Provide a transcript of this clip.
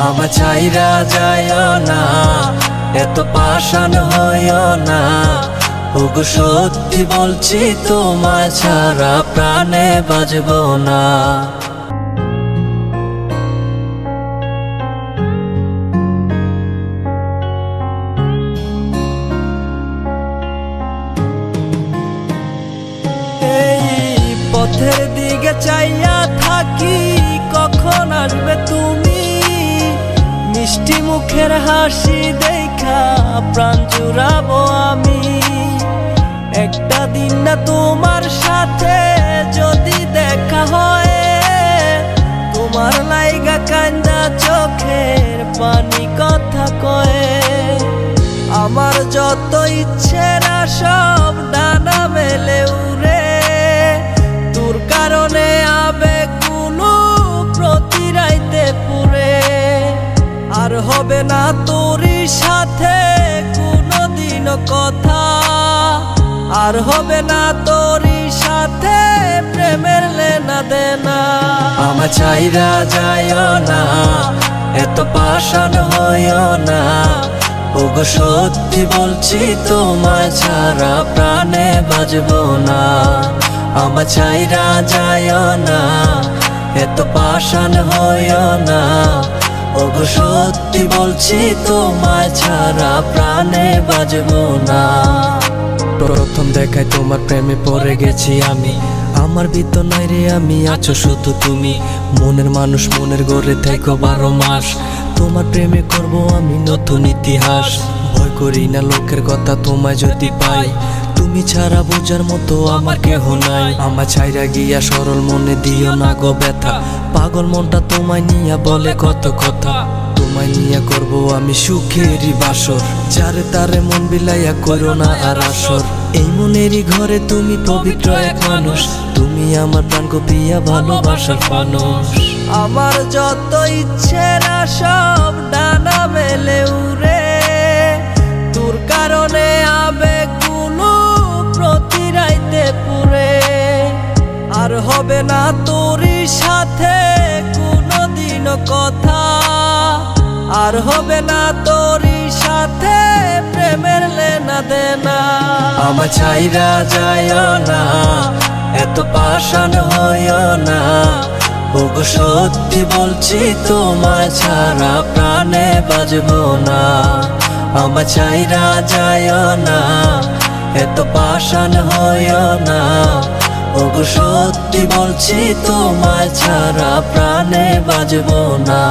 আমার চাইরা যাইও না, এত পাষাণ হইও না। ওগো সত্যি বলছি তোমায় ছাড়া প্রাণে বাঁচবো না। পথের দিকে চাইয়া থাকি, কখন আসবে তুমি? মিষ্টি মুখের হাসি দেখা প্রাণ জুড়াবো আমি। একটা দিন না তোমার সাথে যদি দেখা হয়, তোমার লাইগা কান্দা চোখের পানি কথা কয়ে। আমার যত ইচ্ছে না সব ডানা মেলে উড়ে, তোর কারণে আবেগ গুলো প্রতি রাইতে পুরে। আর হবে না তোরই সাথে কোনোদিনও কথা, আর হবে না তোরই সাথে প্রেমের লেনা দেনা। আমার চাইরা যাইও না, এত পাষাণ হইও না। ওগো সত্যি বলছি তোমায় ছাড়া প্রাণে বাঁচবো না। আমার চাইরা যাইও না, এত পাষাণ হইও না। ওগো সত্যি বলছি তোমায় ছাড়া প্রাণে বাঁচবো না। প্রথম দেখায় তোমার প্রেমে পড়ে গেছি আমি, আমার ভিতর নাই রে আমি, আছো শুধু তুমি। মনের মানুষ মনের গড়ে থেকো 12 মাস, তোমার প্রেমে করব আমি নতুন ইতিহাস। ভয় করি না লোকের কথা তোমায় যদি পাই, তুমি ছাড়া বোঝার মতো আমার কেহ নাই। আমার ছাইরা গিয়া সরল মনে দিও না গো ব্যথা, পাগল মনটা তোমায় নিয়া বলে কত কথা। তোমায় নিয়া করব আমি সুখেরই বাসর, যারে তারে মন বিলাইয়া করো না আর আসর। এই মনেরই ঘরে তুমি পবিত্র এক মানুষ, তুমি আমার প্রাণ গো প্রিয়া ভালোবাসার মানুষ। আমার যত ইচ্ছে না সব ডানা মেলে উড়ে, তোর কারণে আবেগ গুলো প্রতি রাইতে পুরে। আর হবে না তোরই সাথে কোনোদিনও কথা, আর হবে না তোরই সাথে প্রেমের লেনা দেনা। আমার চাইরা যাইও না, এত পাষাণ হইও না। ওগো সত্যি বলছি তোমায় ছাড়া প্রাণে বাঁচবো না। আমার চাইরা যাইও না, এত পাষাণ হইও না। ওগো সত্যি বলছি তোমায় ছাড়া প্রাণে বাঁচবো না।